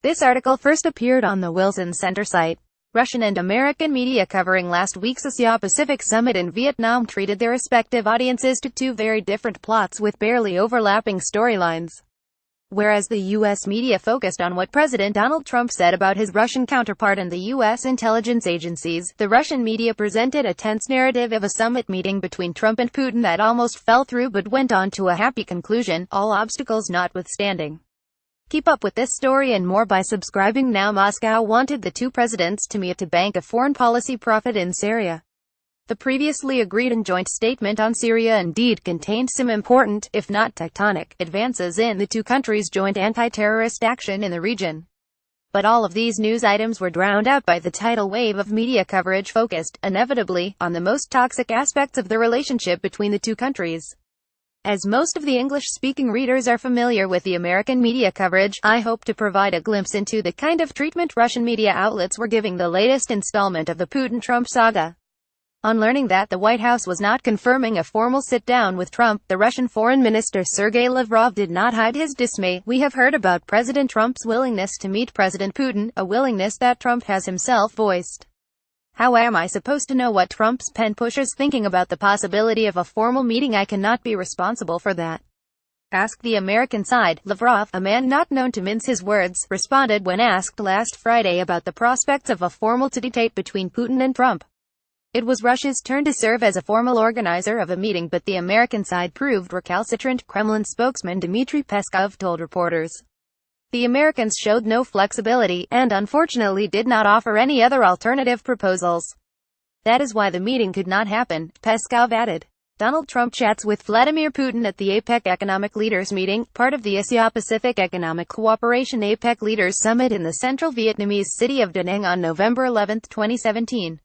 This article first appeared on the Wilson Center site. Russian and American media covering last week's Asia-Pacific summit in Vietnam treated their respective audiences to two very different plots with barely overlapping storylines. Whereas the U.S. media focused on what President Donald Trump said about his Russian counterpart and the U.S. intelligence agencies, the Russian media presented a tense narrative of a summit meeting between Trump and Putin that almost fell through but went on to a happy conclusion, all obstacles notwithstanding. Keep up with this story and more by subscribing now. Moscow wanted the two presidents to meet to bank a foreign policy profit in Syria. The previously agreed and joint statement on Syria indeed contained some important, if not tectonic, advances in the two countries' joint anti-terrorist action in the region. But all of these news items were drowned out by the tidal wave of media coverage focused, inevitably, on the most toxic aspects of the relationship between the two countries. As most of the English-speaking readers are familiar with the American media coverage, I hope to provide a glimpse into the kind of treatment Russian media outlets were giving the latest installment of the Putin-Trump saga. On learning that the White House was not confirming a formal sit-down with Trump, the Russian Foreign Minister Sergei Lavrov did not hide his dismay. "We have heard about President Trump's willingness to meet President Putin, a willingness that Trump has himself voiced. How am I supposed to know what Trump's pen pusher's thinking about the possibility of a formal meeting? I cannot be responsible for that. Ask the American side." Lavrov, a man not known to mince his words, responded when asked last Friday about the prospects of a formal tete-a-tete between Putin and Trump. It was Russia's turn to serve as a formal organizer of a meeting, but the American side proved recalcitrant, Kremlin spokesman Dmitry Peskov told reporters. The Americans showed no flexibility, and unfortunately did not offer any other alternative proposals. That is why the meeting could not happen, Peskov added. Donald Trump chats with Vladimir Putin at the APEC Economic Leaders Meeting, part of the Asia-Pacific Economic Cooperation APEC Leaders Summit in the central Vietnamese city of Da Nang on November 11, 2017.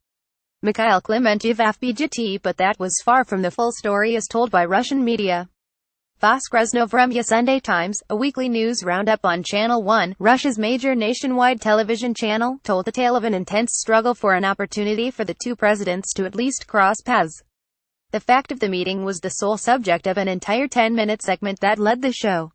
Mikhail Klementiev FBGT, but that was far from the full story as told by Russian media. Voskresno Vremya Sunday Times, a weekly news roundup on Channel 1, Russia's major nationwide television channel, told the tale of an intense struggle for an opportunity for the two presidents to at least cross paths. The fact of the meeting was the sole subject of an entire 10-minute segment that led the show.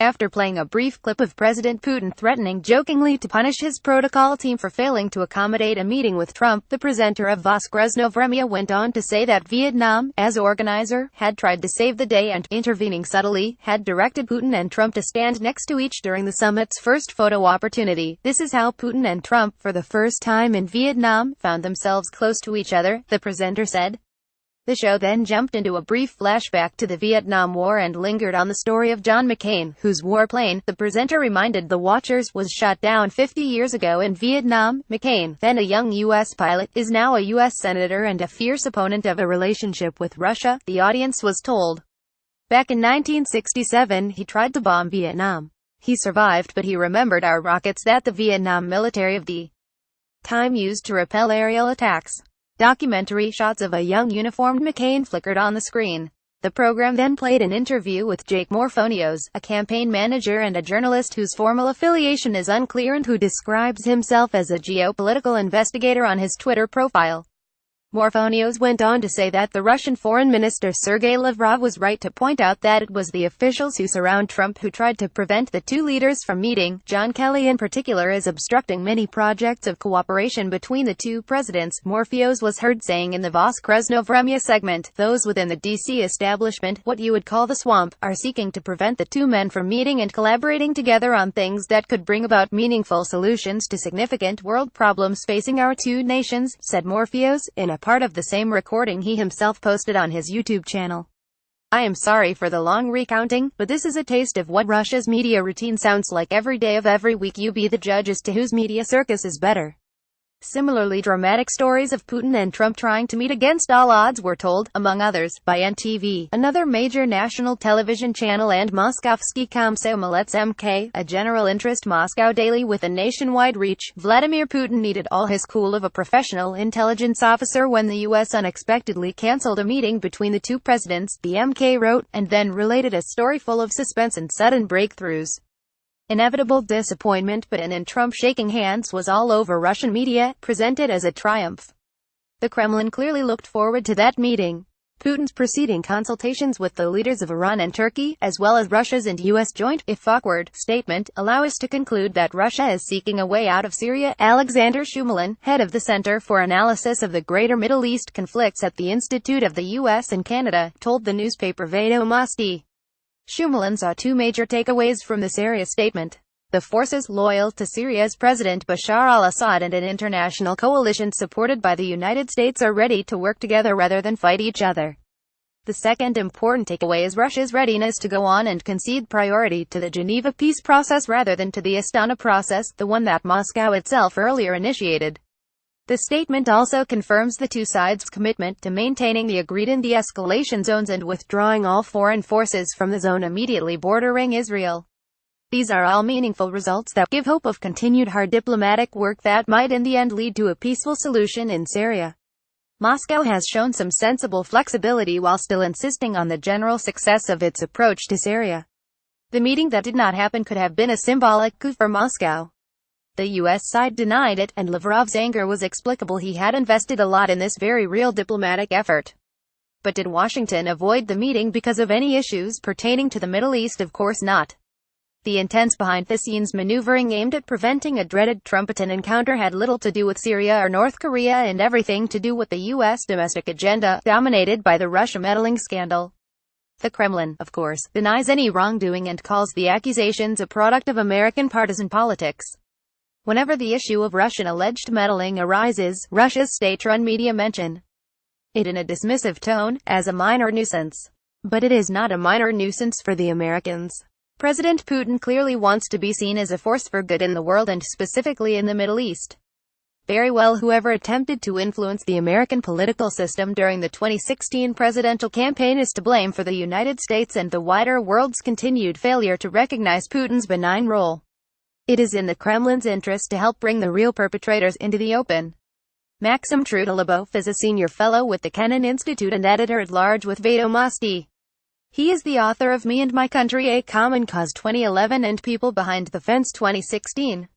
After playing a brief clip of President Putin threatening jokingly to punish his protocol team for failing to accommodate a meeting with Trump, the presenter of Voskresno Vremya went on to say that Vietnam, as organizer, had tried to save the day and, intervening subtly, had directed Putin and Trump to stand next to each during the summit's first photo opportunity. "This is how Putin and Trump, for the first time in Vietnam, found themselves close to each other," the presenter said. The show then jumped into a brief flashback to the Vietnam War and lingered on the story of John McCain, whose warplane, the presenter reminded the watchers, was shot down 50 years ago in Vietnam. McCain, then a young U.S. pilot, is now a U.S. senator and a fierce opponent of a relationship with Russia, the audience was told. Back in 1967, he tried to bomb Vietnam. He survived, but he remembered our rockets that the Vietnam military of the time used to repel aerial attacks. Documentary shots of a young uniformed McCain flickered on the screen. The program then played an interview with Jake Morphonios, a campaign manager and a journalist whose formal affiliation is unclear and who describes himself as a geopolitical investigator on his Twitter profile. Morphonios went on to say that the Russian Foreign Minister Sergei Lavrov was right to point out that it was the officials who surround Trump who tried to prevent the two leaders from meeting. John Kelly in particular is obstructing many projects of cooperation between the two presidents, Morpheus was heard saying in the Voskresno Vremya segment. Those within the D.C. establishment, what you would call the swamp, are seeking to prevent the two men from meeting and collaborating together on things that could bring about meaningful solutions to significant world problems facing our two nations, said Morpheus, in a part of the same recording he himself posted on his YouTube channel. "I am sorry for the long recounting, but this is a taste of what Russia's media routine sounds like every day of every week. You be the judge as to whose media circus is better." Similarly dramatic stories of Putin and Trump trying to meet against all odds were told, among others, by NTV, another major national television channel, and Moskovsky Komsomolets MK, a general interest Moscow daily with a nationwide reach. Vladimir Putin needed all his cool of a professional intelligence officer when the U.S. unexpectedly cancelled a meeting between the two presidents, the MK wrote, and then related a story full of suspense and sudden breakthroughs. Inevitable disappointment, but in Trump shaking hands was all over Russian media, presented as a triumph. The Kremlin clearly looked forward to that meeting. Putin's preceding consultations with the leaders of Iran and Turkey, as well as Russia's and U.S. joint, if awkward, statement, allow us to conclude that Russia is seeking a way out of Syria. Alexander Shumalin, head of the Center for Analysis of the Greater Middle East Conflicts at the Institute of the U.S. and Canada, told the newspaper Vedomosti. Shumalin saw two major takeaways from the Syria statement. The forces loyal to Syria's President Bashar al-Assad and an international coalition supported by the United States are ready to work together rather than fight each other. The second important takeaway is Russia's readiness to go on and concede priority to the Geneva peace process rather than to the Astana process, the one that Moscow itself earlier initiated. The statement also confirms the two sides' commitment to maintaining the agreed de-escalation zones and withdrawing all foreign forces from the zone immediately bordering Israel. These are all meaningful results that give hope of continued hard diplomatic work that might in the end lead to a peaceful solution in Syria. Moscow has shown some sensible flexibility while still insisting on the general success of its approach to Syria. The meeting that did not happen could have been a symbolic coup for Moscow. The U.S. side denied it, and Lavrov's anger was explicable. He had invested a lot in this very real diplomatic effort. But did Washington avoid the meeting because of any issues pertaining to the Middle East? Of course not. The intense behind-the-scenes maneuvering aimed at preventing a dreaded Trump-Putin encounter had little to do with Syria or North Korea and everything to do with the U.S. domestic agenda, dominated by the Russia meddling scandal. The Kremlin, of course, denies any wrongdoing and calls the accusations a product of American partisan politics. Whenever the issue of Russian alleged meddling arises, Russia's state-run media mention it in a dismissive tone, as a minor nuisance. But it is not a minor nuisance for the Americans. President Putin clearly wants to be seen as a force for good in the world and specifically in the Middle East. Very well, whoever attempted to influence the American political system during the 2016 presidential campaign is to blame for the United States and the wider world's continued failure to recognize Putin's benign role. It is in the Kremlin's interest to help bring the real perpetrators into the open. Maxim Trudolubov is a senior fellow with the Kennan Institute and editor-at-large with Vedomosti. He is the author of Me and My Country, A Common Cause 2011 and People Behind the Fence 2016.